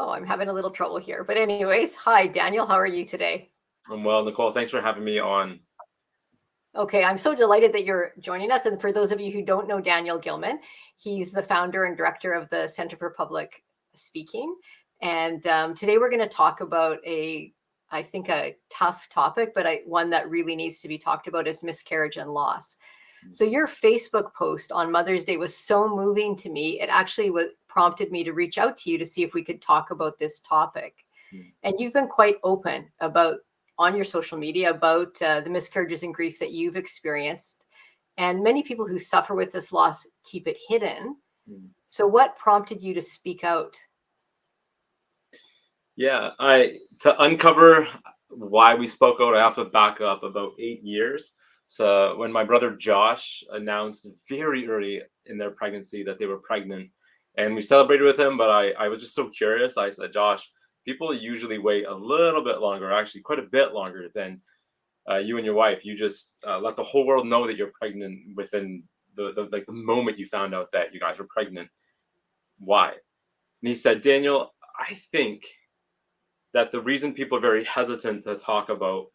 Oh, I'm having a little trouble here. But anyways, hi, Daniel. How are you today? Well, Nicole, thanks for having me on. Okay, I'm so delighted that you're joining us. And for those of you who don't know Daniel Gilman, he's the founder and director of the Center for Public Speaking. And today we're going to talk about I think, a tough topic, but one that really needs to be talked about is miscarriage and loss. So your Facebook post on Mother's Day was so moving to me. It actually prompted me to reach out to you to see if we could talk about this topic. And you've been quite open about on your social media about the miscarriages and grief that you've experienced. And many people who suffer with this loss keep it hidden. So what prompted you to speak out? Yeah, to uncover why we spoke out, I have to back up about 8 years. So when my brother Josh announced very early in their pregnancy that they were pregnant, and we celebrated with him, but I was just so curious. I said, Josh, people usually wait a little bit longer, actually quite a bit longer than you and your wife. You just let the whole world know that you're pregnant within the moment you found out that you guys were pregnant. Why? And he said, Daniel, I think that the reason people are very hesitant to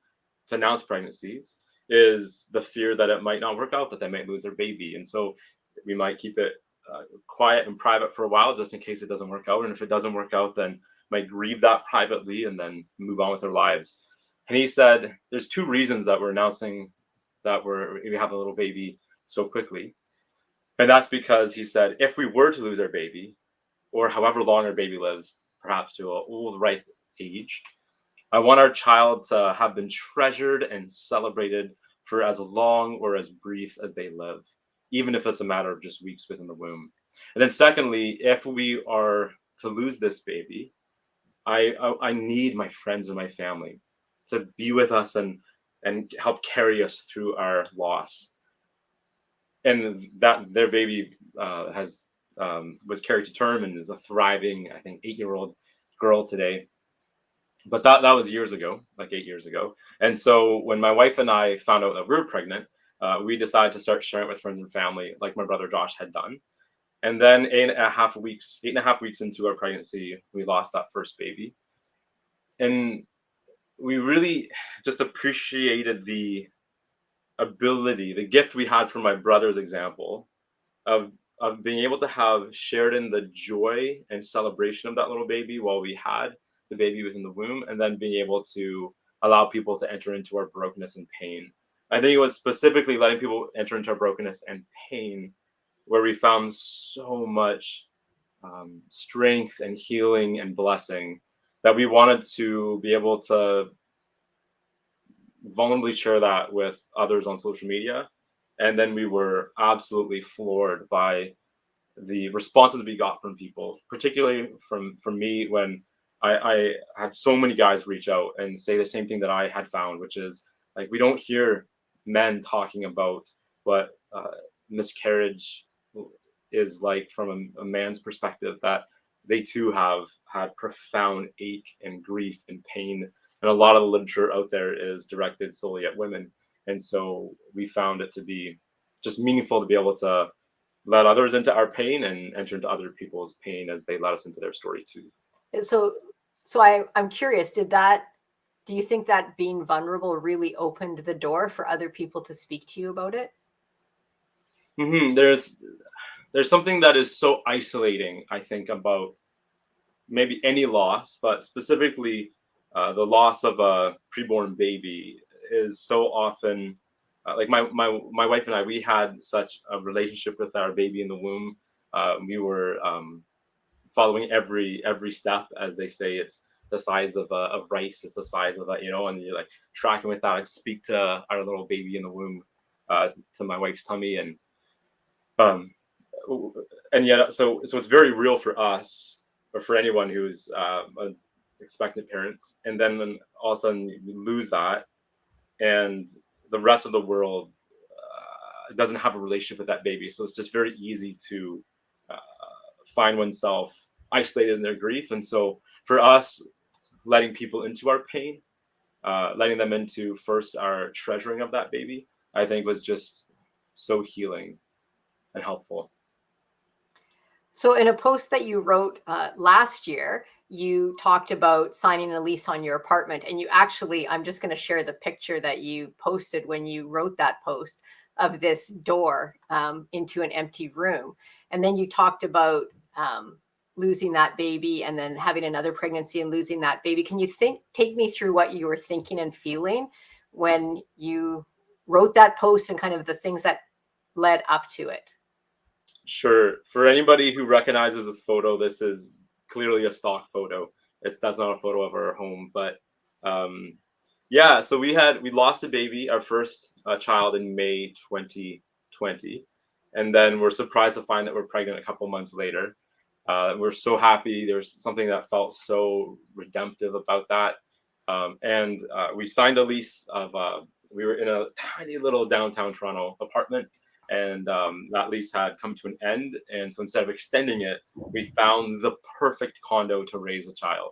announce pregnancies is the fear that it might not work out, that they might lose their baby. And so we might keep it quiet and private for a while just in case it doesn't work out. And if it doesn't work out, then might grieve that privately and then move on with their lives. And he said, there's two reasons that we're announcing that we have a little baby so quickly. And that's because he said, if we were to lose our baby, or however long our baby lives, perhaps to an old ripe age, I want our child to have been treasured and celebrated for as long or as brief as they live, even if it's a matter of just weeks within the womb. And then secondly, if we are to lose this baby, I need my friends and my family to be with us and help carry us through our loss. And that their baby has was carried to term and is a thriving, I think, 8-year-old girl today. But that was years ago, like 8 years ago. And so when my wife and I found out that we were pregnant, we decided to start sharing it with friends and family, like my brother Josh had done. And then 8.5 weeks into our pregnancy, we lost that first baby. And we really just appreciated the gift we had from my brother's example of being able to have shared in the joy and celebration of that little baby while we had the baby within the womb, and then being able to allow people to enter into our brokenness and pain. I think it was specifically letting people enter into our brokenness and pain where we found so much strength and healing and blessing that we wanted to be able to vulnerably share that with others on social media. And then we were absolutely floored by the responses we got from people, particularly from me when I had so many guys reach out and say the same thing that I had found, which is like we don't hear men talking about what miscarriage is like from a man's perspective, that they too have had profound ache and grief and pain. And a lot of the literature out there is directed solely at women. And so we found it to be just meaningful to be able to let others into our pain and enter into other people's pain as they let us into their story too. So, I'm curious, do you think that being vulnerable really opened the door for other people to speak to you about it? There's something that is so isolating, I think, about maybe any loss, but specifically the loss of a preborn baby is so often like my wife and I, we had such a relationship with our baby in the womb. We were following every step, as they say. It's the size of rice. It's the size of and you're like tracking with that. I speak to our little baby in the womb, to my wife's tummy, um, and yet so it's very real for us or for anyone who's an expectant parents. And then when all of a sudden you lose that, and the rest of the world doesn't have a relationship with that baby, so it's just very easy to uh, find oneself isolated in their grief. And so for us, letting people into our pain, letting them into first our treasuring of that baby, I think was just so healing and helpful. So, in a post that you wrote last year, you talked about signing a lease on your apartment. And you actually, I'm just going to share the picture that you posted when you wrote that post of this door into an empty room. And then you talked about losing that baby and then having another pregnancy and losing that baby. Can you take me through what you were thinking and feeling when you wrote that post and kind of the things that led up to it? Sure. For anybody who recognizes this photo, this is clearly a stock photo. That's not a photo of our home, but um, yeah. So we lost a baby, our first child, in May 2020, and then we're surprised to find that we're pregnant a couple months later. We're so happy. There's something that felt so redemptive about that, and we signed a lease of. We were in a tiny little downtown Toronto apartment, and that lease had come to an end. And so instead of extending it, we found the perfect condo to raise a child.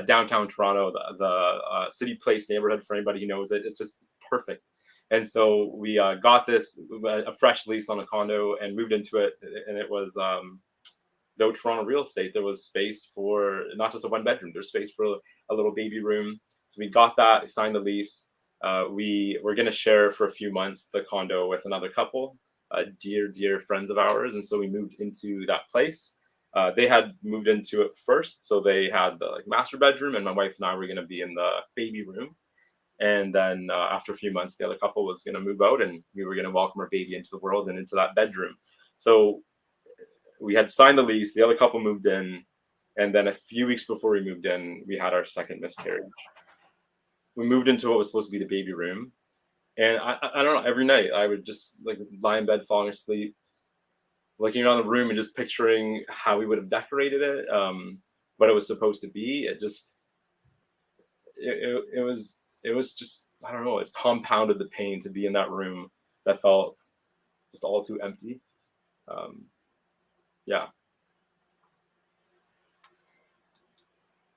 Downtown Toronto, the City Place neighborhood, for anybody who knows it, it's just perfect. And so we got this a fresh lease on a condo and moved into it, and it was though Toronto real estate, there was space for not just a one bedroom. There's space for a little baby room. So we got that, we signed the lease. We were going to share for a few months the condo with another couple, dear friends of ours, and so we moved into that place. They had moved into it first, so they had the master bedroom, and my wife and I were going to be in the baby room. And then after a few months, the other couple was going to move out, and we were going to welcome our baby into the world and into that bedroom. So we had signed the lease. The other couple moved in, and then a few weeks before we moved in, we had our second miscarriage. We moved into what was supposed to be the baby room, and I don't know. Every night I would just lie in bed, falling asleep, looking around the room and just picturing how we would have decorated it, what it was supposed to be. It was just, I don't know. It compounded the pain to be in that room that felt just all too empty. Um, yeah.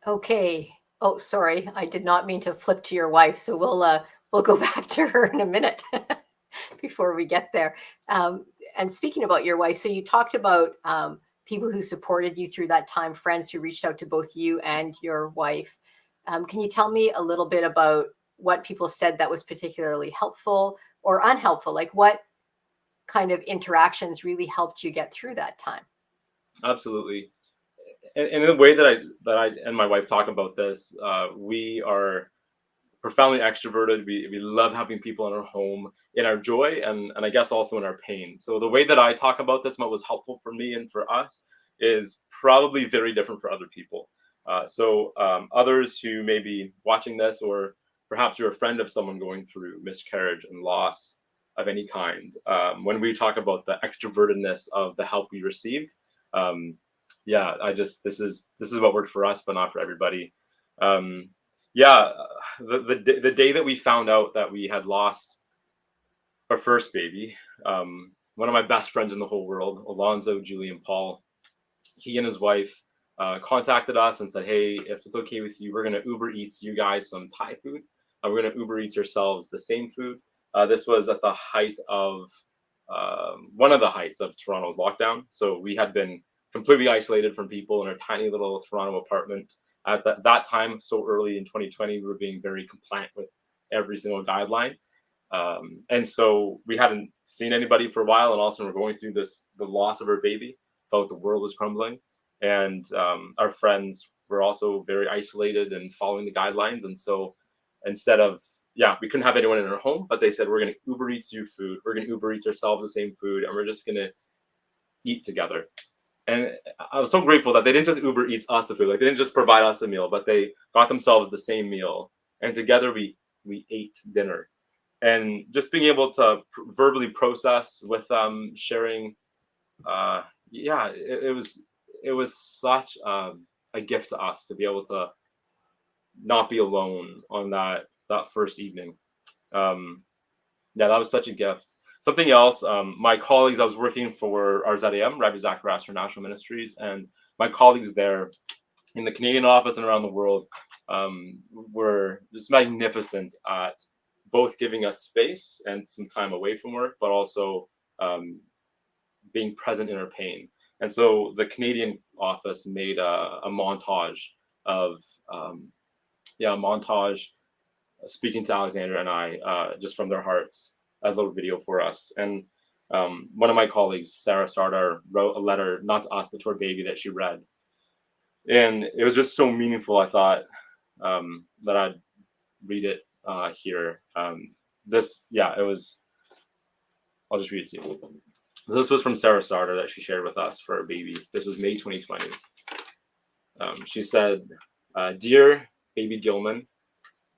Okay. Oh, sorry. I did not mean to flip to your wife. So we'll go back to her in a minute before we get there. And speaking about your wife, so you talked about people who supported you through that time, friends who reached out to both you and your wife. Can you tell me a little bit about what people said that was particularly helpful or unhelpful? Like what kind of interactions really helped you get through that time? Absolutely. And the way that I and my wife talk about this, we are profoundly extroverted. We love having people in our home, in our joy, and I guess also in our pain. So the way that I talk about this, what was helpful for me and for us, is probably very different for other people. Others who may be watching this, or perhaps you're a friend of someone going through miscarriage and loss of any kind. When we talk about the extrovertedness of the help we received, um, yeah, this is what worked for us, but not for everybody. Um, yeah, the day that we found out that we had lost our first baby, one of my best friends in the whole world, Alonzo, Julian, Paul, he and his wife contacted us and said, "Hey, if it's okay with you, we're gonna Uber Eats you guys some Thai food. We're gonna Uber Eats yourselves the same food." This was at the height of one of the heights of Toronto's lockdown, so we had been completely isolated from people in our tiny little Toronto apartment. At that time, so early in 2020, we were being very compliant with every single guideline. And so we hadn't seen anybody for a while, and also we're going through the loss of our baby. Felt like the world was crumbling, and our friends were also very isolated and following the guidelines. And so instead of, yeah, we couldn't have anyone in our home, but they said, we're going to Uber Eats you food. We're going to Uber Eats ourselves the same food, and we're just going to eat together. And I was so grateful that they didn't just Uber Eats us the food, like they didn't just provide us a meal, but they got themselves the same meal, and together we ate dinner. And just being able to verbally process with sharing, yeah, it was such a gift to us to be able to not be alone on that first evening. Yeah, that was such a gift. Something else, my colleagues, I was working for RZAM, Rabbi Zacharias International Ministries, and my colleagues there in the Canadian office and around the world were just magnificent at both giving us space and some time away from work, but also um, being present in our pain. And so the Canadian office made a montage of a montage speaking to Alexander and I just from their hearts as a little video for us. And one of my colleagues, Sarah Sardar, wrote a letter not to us but to her baby that she read, and it was just so meaningful. I thought that I'd read it here. It was. I'll just read it to you. So this was from Sarah Sardar that she shared with us for her baby. This was May 2020. She said, "Dear baby Gilman,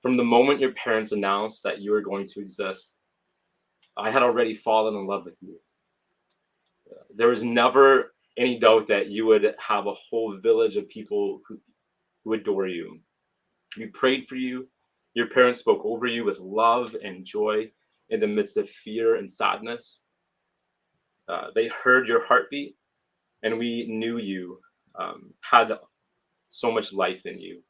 from the moment your parents announced that you were going to exist, I had already fallen in love with you. There was never any doubt that you would have a whole village of people who adore you. We prayed for you. Your parents spoke over you with love and joy in the midst of fear and sadness. They heard your heartbeat, and we knew you had so much life in you.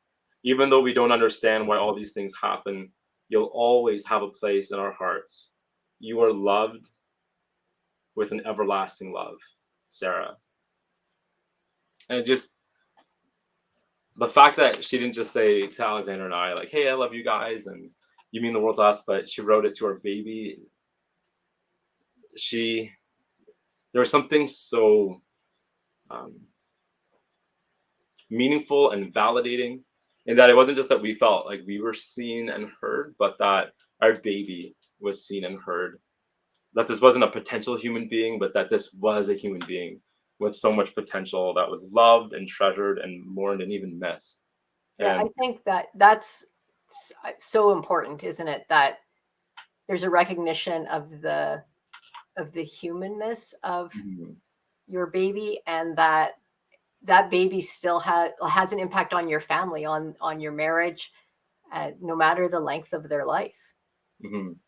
Even though we don't understand why all these things happen, you'll always have a place in our hearts. You are loved with an everlasting love, Sarah." And just the fact that she didn't just say to Alexander and I, like, "Hey, I love you guys and you mean the world to us," but she wrote it to her baby. There was something so meaningful and validating in that it wasn't just that we felt like we were seen and heard, but that our baby was seen and heard. That this wasn't a potential human being, but that this was a human being with so much potential that was loved and treasured and mourned and even missed. Yeah, I And think that's so important, isn't it? That there's a recognition of the humanness of mhm, your baby, and that baby still has an impact on your family, on your marriage, no matter the length of their life. mhm,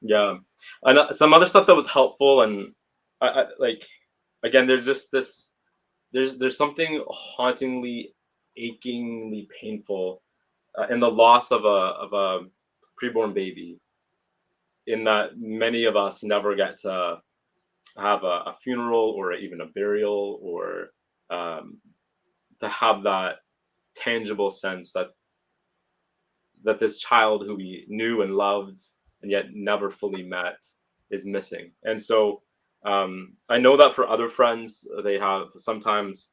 yeah, and some other stuff that was helpful, and I like again, there's just this, there's something hauntingly, achingly painful in the loss of a preborn baby. In that many of us never get to have a funeral or even a burial, or um, to have that tangible sense that this child who we knew and loved and yet never fully met is missing. And so I know that for other friends, they have sometimes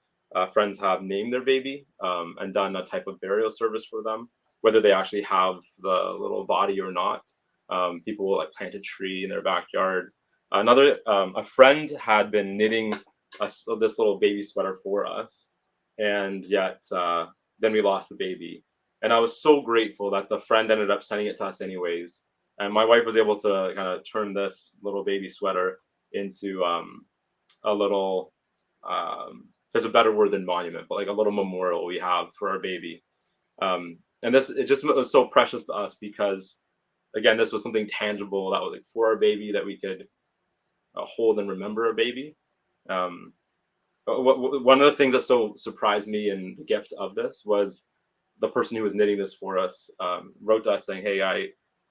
friends have named their baby and done a type of burial service for them, whether they actually have the little body or not. People will like plant a tree in their backyard. A friend had been knitting this little baby sweater for us, and yet then we lost the baby, and I was so grateful that the friend ended up sending it to us anyways. And my wife was able to kind of turn this little baby sweater into a little, there's a better word than monument, but like a little memorial we have for our baby. And this, it just was so precious to us because, again, this was something tangible that was like for our baby that we could hold and remember our baby. Um, One of the things that so surprised me in the gift of this was the person who was knitting this for us wrote to us saying, "Hey,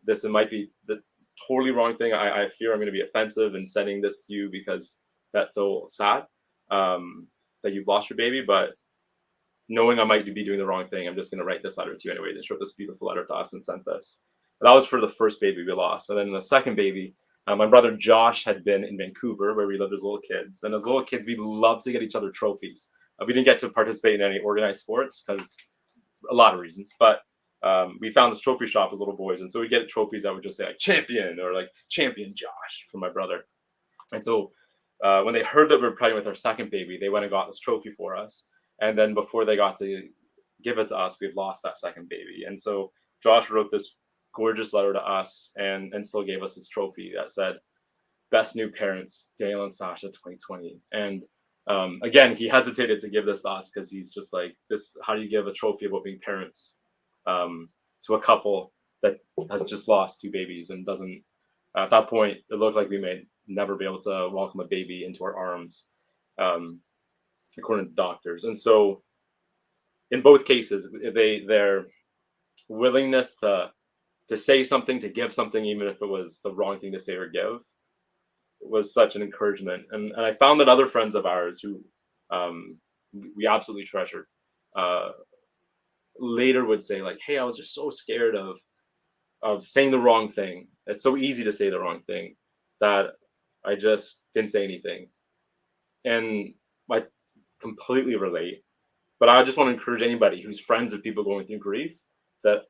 it might be the totally wrong thing. I fear I'm going to be offensive in sending this to you because that's so sad that you've lost your baby. But knowing I might be doing the wrong thing, I'm just going to write this letter to you anyways." And she wrote this beautiful letter to us and sent this. And that was for the first baby we lost. And then the second baby, my brother Josh had been in Vancouver where we lived as little kids. And as little kids, we loved to get each other trophies. We didn't get to participate in any organized sports because a lot of reasons, but we found this trophy shop as little boys. And so we get trophies that would just say like champion or like champion Josh from my brother. And so when they heard that we were pregnant with our second baby, they went and got this trophy for us. And then before they got to give it to us, we'd lost that second baby. And so Josh wrote this gorgeous letter to us and still gave us this trophy that said, "Best new parents, Daniel and Sasha 2020." And again, he hesitated to give this to us because he's just like, this, how do you give a trophy about being parents to a couple that has just lost two babies and doesn't, at that point, it looked like we may never be able to welcome a baby into our arms, um, according to doctors. And so in both cases, their willingness to say something, to give something, even if it was the wrong thing to say or give, was such an encouragement. And I found that other friends of ours who we absolutely treasured, uh, later would say like, hey, I was just so scared of saying the wrong thing. It's so easy to say the wrong thing that I just didn't say anything. And I completely relate. But I just want to encourage anybody who's friends of people going through grief that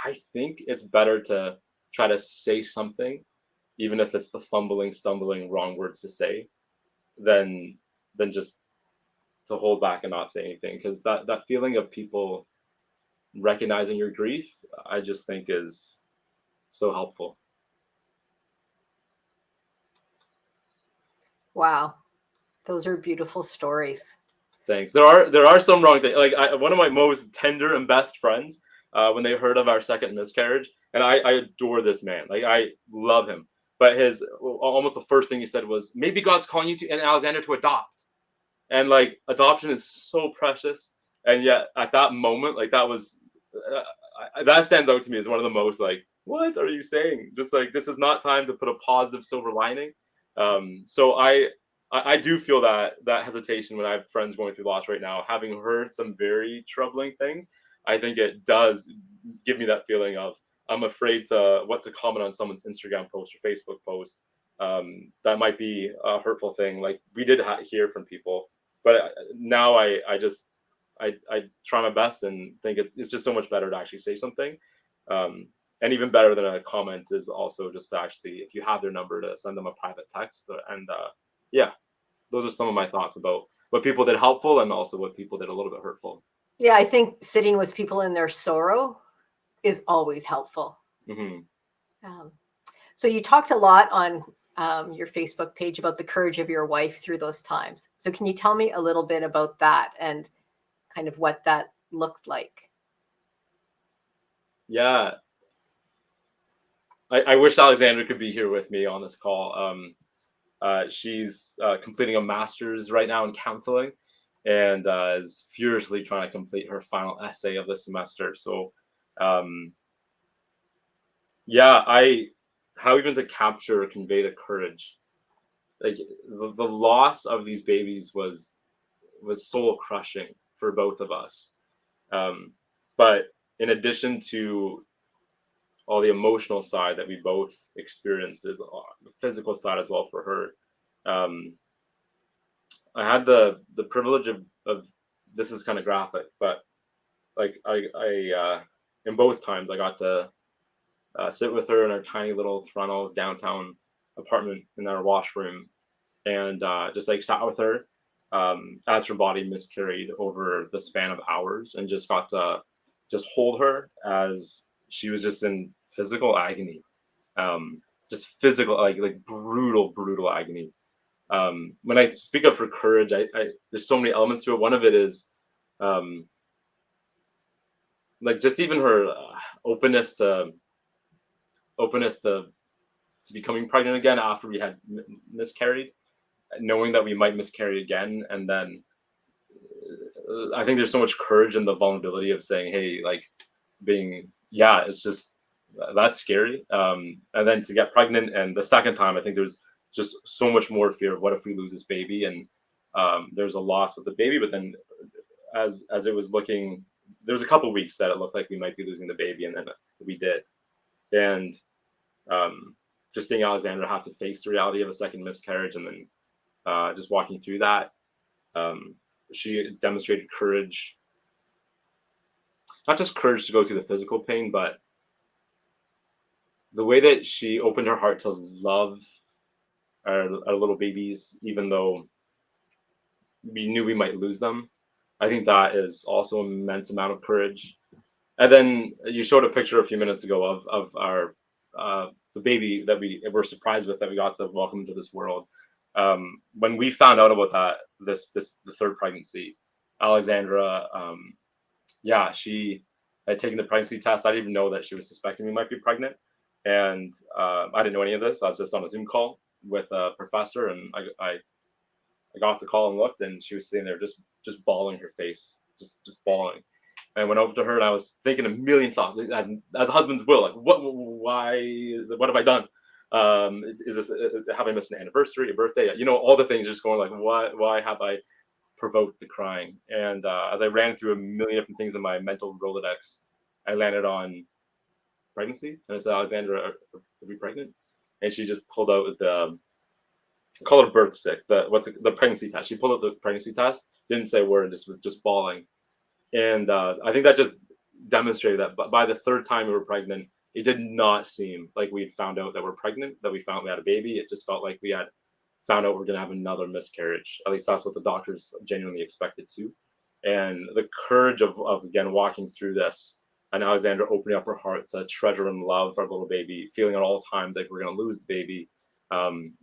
I think it's better to try to say something, even if it's the fumbling, stumbling, wrong words to say, than just to hold back and not say anything. Because that feeling of people recognizing your grief, I just think is so helpful. Wow. Those are beautiful stories. Thanks. There are some wrong things. Like one of my most tender and best friends, when they heard of our second miscarriage, and I adore this man. Like I love him, but his almost the first thing he said was, "Maybe God's calling you to and Alexander to adopt." And like adoption is so precious, and yet at that moment, like that was that stands out to me as one of the most like, what are you saying? Just like this is not time to put a positive silver lining. So I do feel that hesitation when I have friends going through loss right now. Having heard some very troubling things, I think it does give me that feeling of I'm afraid to what to comment on someone's Instagram post or Facebook post. That might be a hurtful thing. Like we did hear from people, but now I try my best and think it's just so much better to actually say something. Um, and even better than a comment is also just to actually, if you have their number, to send them a private text. And yeah, those are some of my thoughts about what people did helpful and also what people did a little bit hurtful. Yeah, I think sitting with people in their sorrow is always helpful. Hmm. Um, so you talked a lot on your Facebook page about the courage of your wife through those times. So can you tell me a little bit about that and kind of what that looked like? Yeah, I wish Alexandra could be here with me on this call. She's completing a master's right now in counseling and is furiously trying to complete her final essay of the semester. So, um, yeah, how even to capture or convey the courage. Like the loss of these babies was soul crushing for both of us. But in addition to all the emotional side that we both experienced, is the physical side as well for her. I had the privilege of this is kind of graphic, but like I in both times I got to sit with her in our tiny little Toronto downtown apartment in our washroom and just like sat with her as her body miscarried over the span of hours and just got to just hold her as she was just in physical agony, just physical like brutal agony. When I speak of her courage, I there's so many elements to it. One of it is um, like just even her openness to openness to becoming pregnant again after we had miscarried, knowing that we might miscarry again, and then I think there's so much courage in the vulnerability of saying, "Hey, like being yeah, it's just that's scary." And then to get pregnant, and the second time, I think there's just so much more fear of what if we lose this baby, and there's a loss of the baby. But then, as it was looking, there was a couple weeks that it looked like we might be losing the baby, and then we did. And um, just seeing Alexandra have to face the reality of a second miscarriage, and then just walking through that, um, she demonstrated courage, not just courage to go through the physical pain, but the way that she opened her heart to love our little babies, even though we knew we might lose them. I think that is also an immense amount of courage. And then you showed a picture a few minutes ago of our the baby that we were surprised with that we got to welcome into this world. When we found out about that the third pregnancy, Alexandra, yeah, she had taken the pregnancy test. I didn't even know that she was suspecting we might be pregnant, and I didn't know any of this. I was just on a Zoom call with a professor, and I got off the call and looked, and she was sitting there just bawling her face, just bawling. And I went over to her, and I was thinking a million thoughts, as husbands will, like why, what have I done? Is this have I missed an anniversary, a birthday? You know, all the things just going like, why have I provoked the crying. And as I ran through a million different things in my mental Rolodex, I landed on pregnancy. And I said, Alexandra, are we pregnant? And she just pulled out the call it a birth sick, the pregnancy test. She pulled out the pregnancy test, didn't say a word, just was just bawling. And I think that just demonstrated that. But by the third time we were pregnant, it did not seem like we had found out that we're pregnant, that we found we had a baby. It just felt like we had found out we're going to have another miscarriage. At least that's what the doctors genuinely expected to. And the courage of again walking through this, and Alexandra opening up her heart to treasure and love our little baby, feeling at all times like we're going to lose the baby.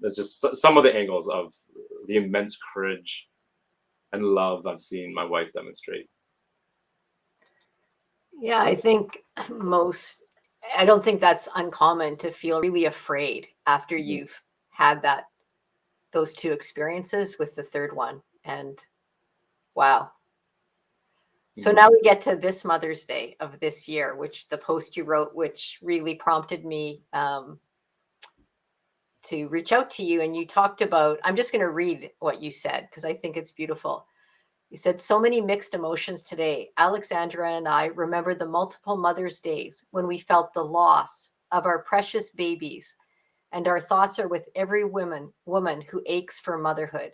There's just some of the angles of the immense courage and love I've seen my wife demonstrate. Yeah, I think I don't think that's uncommon to feel really afraid after you've had those two experiences with the third one. And wow. So now we get to this Mother's Day of this year, which the post you wrote, which really prompted me to reach out to you. And you talked about, I'm just going to read what you said because I think it's beautiful. You said, so many mixed emotions today. Alexandra and I remember the multiple Mother's Days when we felt the loss of our precious babies, and our thoughts are with every woman who aches for motherhood.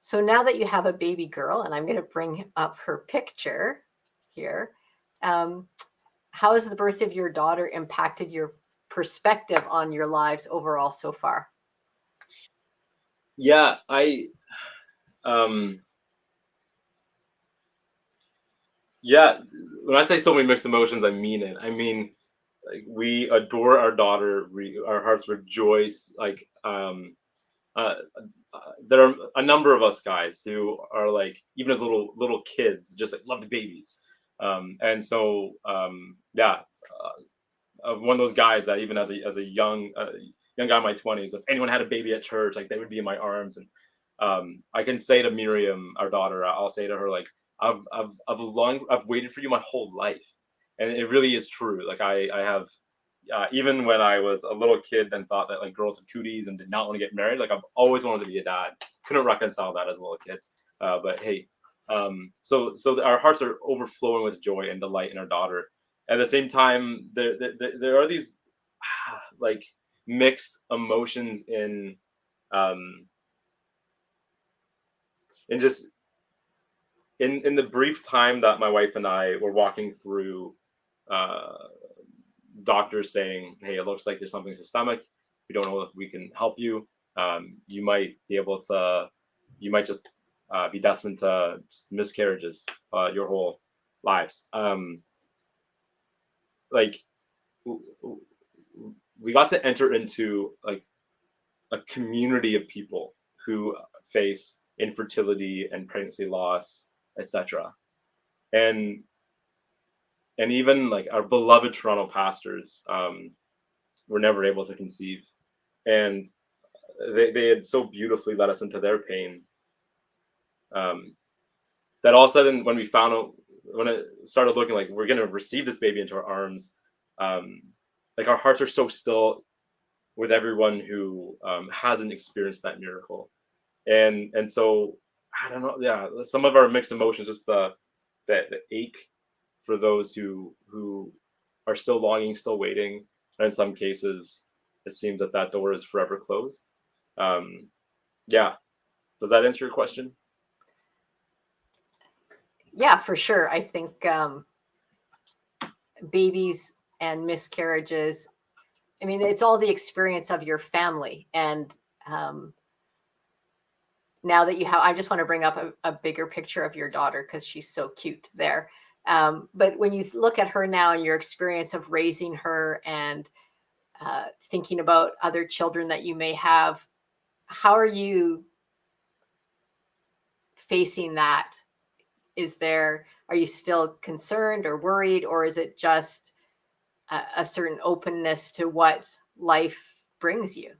So now that you have a baby girl, and I'm going to bring up her picture here, how has the birth of your daughter impacted your perspective on your lives overall so far? Yeah, um, yeah, when I say so many mixed emotions, I mean it. I mean, like we adore our daughter. Our hearts rejoice. Uh, there are a number of us guys who are like, even as little kids, just like love the babies. And so, yeah, one of those guys that even as a young guy in my 20s, if anyone had a baby at church, like they would be in my arms. And I can say to Miriam, our daughter, I'll say to her like, I've waited for you my whole life, and it really is true. Like I have, even when I was a little kid and thought that like girls had cooties and did not want to get married, like I've always wanted to be a dad. Couldn't reconcile that as a little kid, but hey, so our hearts are overflowing with joy and delight in our daughter. At the same time, there are these like mixed emotions um, in just in the brief time that my wife and I were walking through, uh, doctors saying, "Hey, it looks like there's something systemic. We don't know if we can help you. You might be able to. You might just be destined to miscarriages your whole lives." Like we got to enter into like a community of people who face infertility and pregnancy loss, etc. And even like our beloved Toronto pastors were never able to conceive, and they had so beautifully led us into their pain, that all of a sudden when we found out, when it started looking like we're going to receive this baby into our arms, um, like our hearts are so still with everyone who hasn't experienced that miracle. And so I don't know, yeah, some of our mixed emotions, just the ache for those who are still longing, still waiting, and in some cases it seems that that door is forever closed. Yeah, does that answer your question? Yeah, for sure. I think babies and miscarriages, I mean, it's all the experience of your family. And now that you have, I just want to bring up a bigger picture of your daughter because she's so cute there. But when you look at her now and your experience of raising her and thinking about other children that you may have, how are you facing that? Are you still concerned or worried, or is it just a certain openness to what life brings you?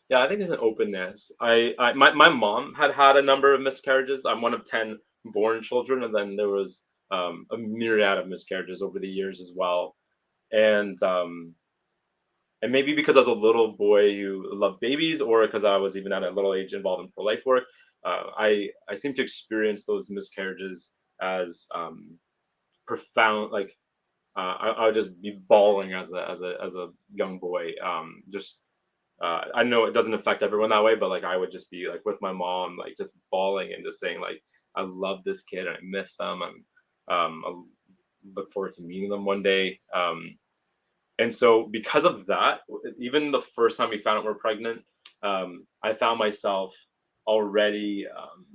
Yeah, I think there's an openness. My mom had a number of miscarriages. I'm one of 10 born children, and then there was a myriad of miscarriages over the years as well. And and maybe because I was a little boy who loved babies, or because I was even at a little age involved in pro life work, I seem to experience those miscarriages as profound. Like I would just be bawling as a young boy. Just I know it doesn't affect everyone that way, but like I would just be like with my mom, like just bawling and just saying like I love this kid and I miss them and I look forward to meeting them one day. And so because of that, even the first time we found out we're pregnant, I found myself already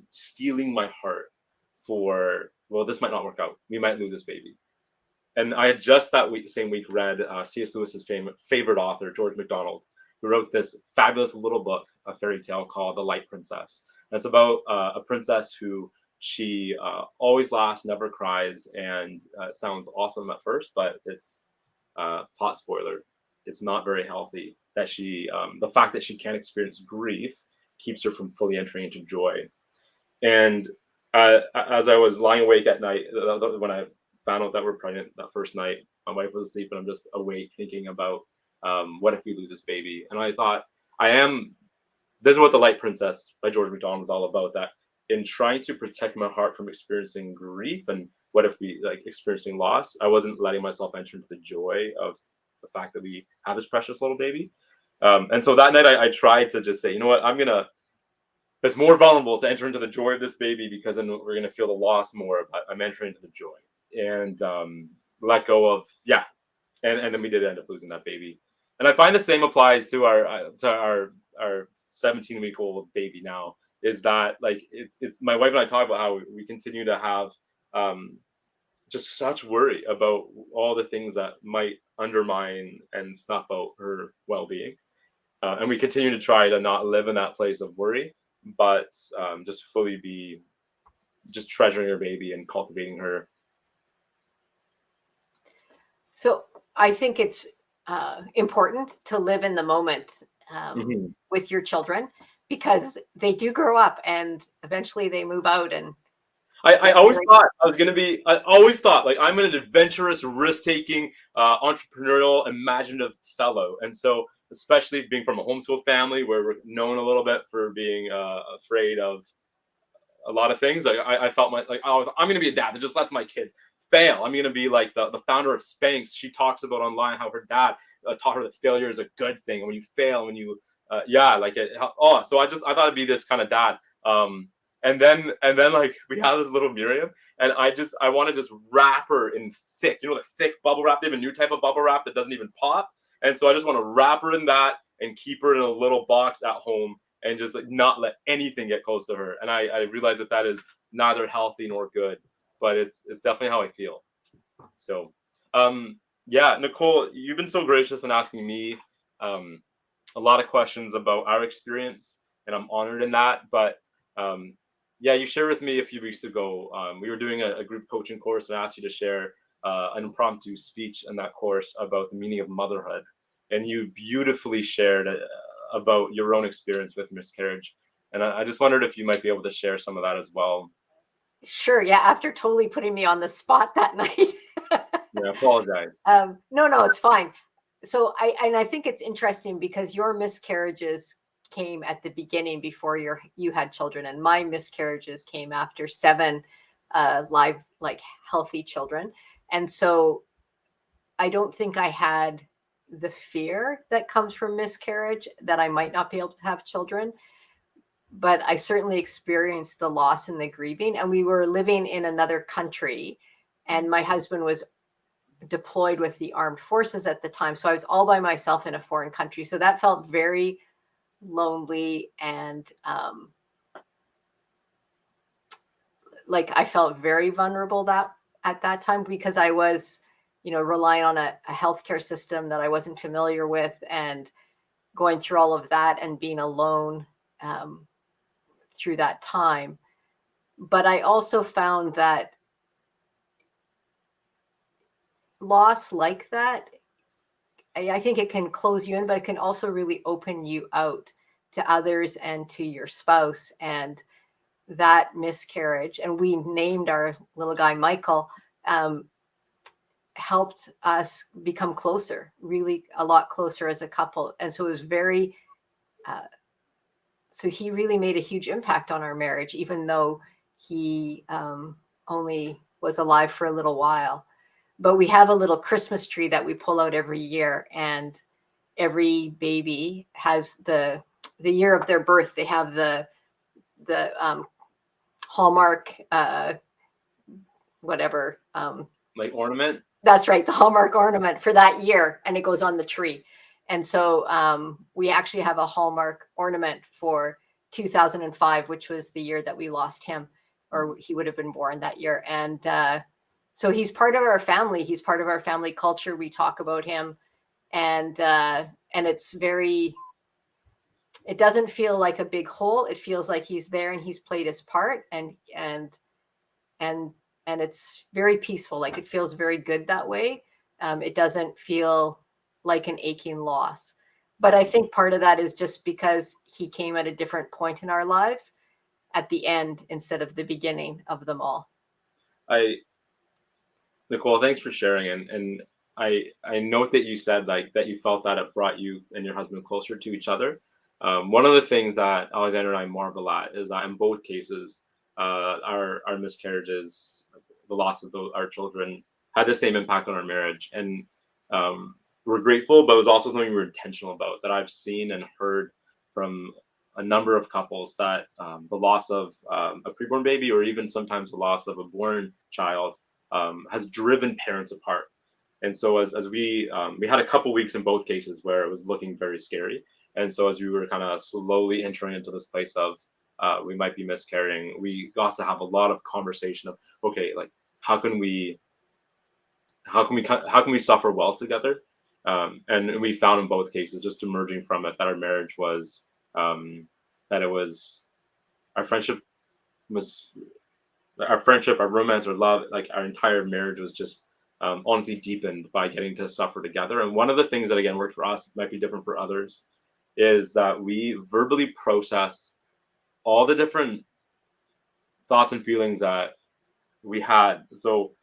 stealing my heart for, well, this might not work out. We might lose this baby. And I had just that week, same week, read C.S. Lewis's favorite author, George MacDonald, who wrote this fabulous little book, a fairy tale called The Light Princess. And it's about a princess who she always laughs, never cries, and sounds awesome at first, but it's plot spoiler. It's not very healthy. That the fact that she can't experience grief keeps her from fully entering into joy. And as I was lying awake at night, when I found out that we're pregnant that first night, my wife was asleep, and I'm just awake thinking about what if we lose this baby? And I thought, this is what The Light Princess by George MacDonald is all about. That in trying to protect my heart from experiencing grief and what if we like experiencing loss, I wasn't letting myself enter into the joy of the fact that we have this precious little baby. And so that night I tried to just say, you know what, it's more vulnerable to enter into the joy of this baby because then we're going to feel the loss more, but I'm entering into the joy and let go of, yeah. And then we did end up losing that baby. And I find the same applies to our 17-week-old baby now, is that like it's my wife and I talk about how we continue to have just such worry about all the things that might undermine and snuff out her well-being, and we continue to try to not live in that place of worry, but just fully be just treasuring her baby and cultivating her. So I think it's important to live in the moment with your children, because they do grow up and eventually they move out. And I always thought I was going to be, I always thought like I'm an adventurous, risk-taking, entrepreneurial, imaginative fellow. And so, especially being from a homeschool family where we're known a little bit for being afraid of a lot of things, I felt I'm going to be a dad that just lets my kids fail. I'm going to be like the founder of Spanx. She talks about online how her dad taught her that failure is a good thing. And when you fail, when you, so I thought it'd be this kind of dad. And then like we have this little Miriam, and I want to just wrap her in thick, the thick bubble wrap. They have a new type of bubble wrap that doesn't even pop, and so I just want to wrap her in that and keep her in a little box at home and just like not let anything get close to her. And I realize that is neither healthy nor good, but it's definitely how I feel. So, yeah, Nicole, you've been so gracious in asking me a lot of questions about our experience, and I'm honored in that. But yeah, you shared with me a few weeks ago. We were doing a group coaching course, and I asked you to share an impromptu speech in that course about the meaning of motherhood. And you beautifully shared about your own experience with miscarriage. And I just wondered if you might be able to share some of that as well. Sure. Yeah. After totally putting me on the spot that night. Yeah, I apologize. No, it's fine. So I think it's interesting because your miscarriages came at the beginning before you had children, and my miscarriages came after 7 live, like healthy children. And so I don't think I had the fear that comes from miscarriage that I might not be able to have children, but I certainly experienced the loss and the grieving. And we were living in another country, and my husband was deployed with the armed forces at the time. So I was all by myself in a foreign country. So that felt very lonely, and like I felt very vulnerable at that time, because I was, relying on a healthcare system that I wasn't familiar with, and going through all of that and being alone through that time. But I also found that loss like that, I think it can close you in, but it can also really open you out to others and to your spouse. And that miscarriage, and we named our little guy Michael, helped us become closer, really a lot closer as a couple. And so it was very so he really made a huge impact on our marriage, even though he only was alive for a little while. But we have a little Christmas tree that we pull out every year, and every baby has the year of their birth. They have the Hallmark whatever. Like ornament. That's right, the Hallmark ornament for that year, and it goes on the tree. And so we actually have a Hallmark ornament for 2005, which was the year that we lost him, or he would have been born that year. And so he's part of our family. He's part of our family culture. We talk about him, and it's very. It doesn't feel like a big hole. It feels like he's there and he's played his part, and it's very peaceful. Like, it feels very good that way. It doesn't feel like an aching loss. But I think part of that is just because he came at a different point in our lives, at the end instead of the beginning of them all. Nicole, thanks for sharing. And I note that you said like that you felt that it brought you and your husband closer to each other. One of the things that Alexander and I marvel at is that in both cases, our miscarriages, the loss of our children, had the same impact on our marriage. And we're grateful, but it was also something we were intentional about, that I've seen and heard from a number of couples, that the loss of a preborn baby, or even sometimes the loss of a born child, has driven parents apart. And so as we had a couple weeks in both cases where it was looking very scary. And so as we were kind of slowly entering into this place of we might be miscarrying, we got to have a lot of conversation of, okay, like how can we suffer well together? And we found in both cases, just emerging from it, that our marriage was that it was our friendship, our romance, our love, like our entire marriage was just honestly deepened by getting to suffer together. And one of the things that again worked for us, might be different for others, is that we verbally processed all the different thoughts and feelings that we had. So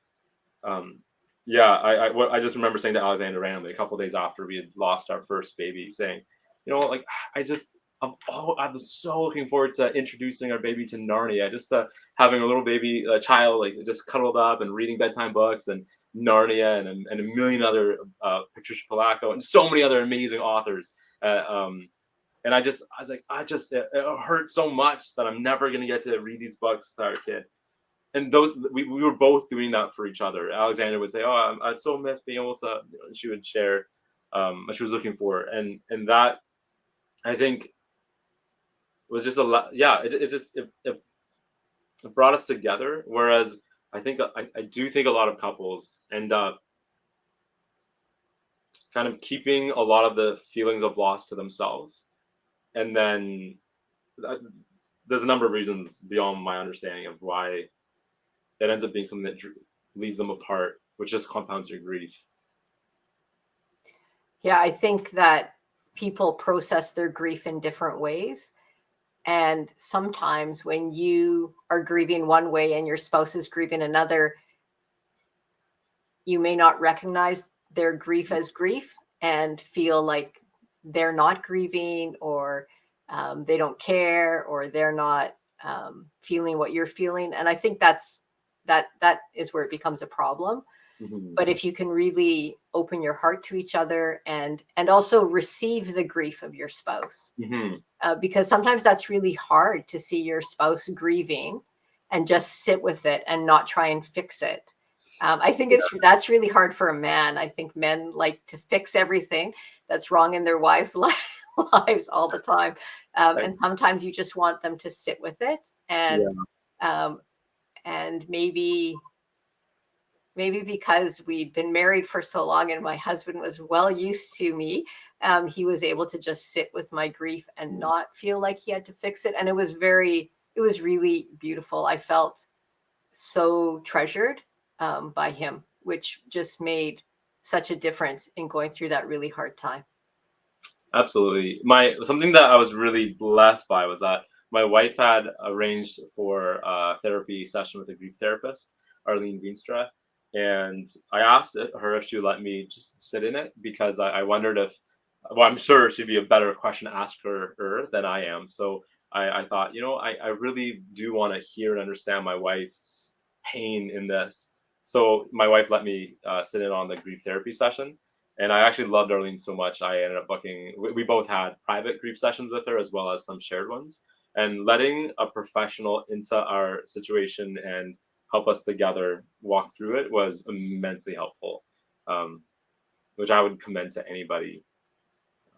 yeah, I just remember saying to Alexander randomly a couple days after we had lost our first baby, saying, like I was so looking forward to introducing our baby to Narnia, just having a little baby child, like just cuddled up and reading bedtime books and Narnia and a million other Patricia Polacco and so many other amazing authors. And I was like, it hurt so much that I'm never gonna get to read these books to our kid. And we were both doing that for each other. Alexander would say, "Oh, I so miss being able to." She would share what she was looking for, and that, I think, was just a lot. Yeah, it brought us together. Whereas I think I do think a lot of couples end up kind of keeping a lot of the feelings of loss to themselves, and then there's a number of reasons beyond my understanding of why it ends up being something that leaves them apart, which just compounds your grief. Yeah, I think that people process their grief in different ways. And sometimes when you are grieving one way and your spouse is grieving another, you may not recognize their grief as grief and feel like they're not grieving, or they don't care, or they're not feeling what you're feeling. And I think that is where it becomes a problem. Mm-hmm. But if you can really open your heart to each other and also receive the grief of your spouse, Mm-hmm. Because sometimes that's really hard to see your spouse grieving and just sit with it and not try and fix it. I think that's really hard for a man. I think men like to fix everything that's wrong in their wives' lives all the time. And sometimes you just want them to sit with it, and maybe because we'd been married for so long and my husband was well used to me, he was able to just sit with my grief and not feel like he had to fix it. And it was really beautiful. I felt so treasured by him, which just made such a difference in going through that really hard time. Absolutely. Something that I was really blessed by was that my wife had arranged for a therapy session with a grief therapist, Arlene Veenstra. And I asked her if she would let me just sit in it, because I wondered if, well, I'm sure she'd be a better question asker than I am. So I thought, I really do want to hear and understand my wife's pain in this. So my wife let me sit in on the grief therapy session. And I actually loved Arlene so much. I ended up booking, we both had private grief sessions with her as well as some shared ones. And letting a professional into our situation and help us together walk through it was immensely helpful, um, which I would commend to anybody.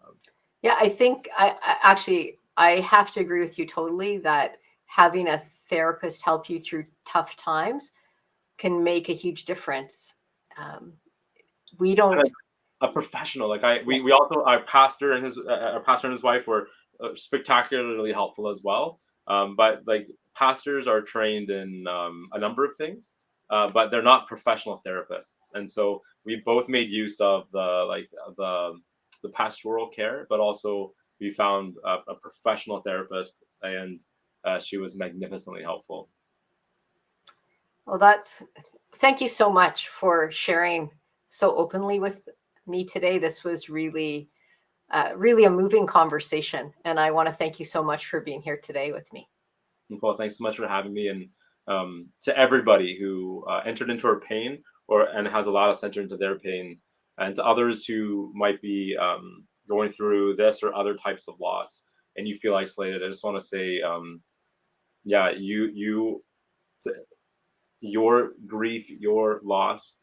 Um, Yeah, I think I have to agree with you totally that having a therapist help you through tough times can make a huge difference. Um, we don't. a professional. Like Yeah. we also our pastor and his wife were spectacularly helpful as well. But like pastors are trained in a number of things, but they're not professional therapists, and so we both made use of the pastoral care, but also we found a professional therapist, and she was magnificently helpful. Well, thank you so much for sharing so openly with me today. This was really a moving conversation. And I want to thank you so much for being here today with me. Nicole, thanks so much for having me, and to everybody who entered into our pain and has allowed us to enter into their pain, and to others who might be going through this or other types of loss, and you feel isolated. I just want to say, yeah, t- your grief, your loss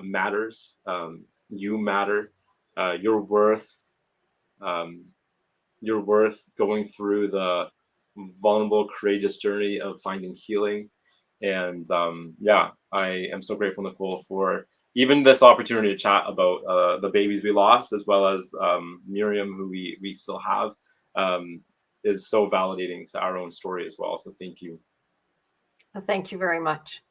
matters. You matter. Your worth. Um, you're worth going through the vulnerable, courageous journey of finding healing. And yeah, I am so grateful, Nicole, for even this opportunity to chat about the babies we lost, as well as Miriam, who we still have, um, is so validating to our own story as well. So thank you. Thank you very much.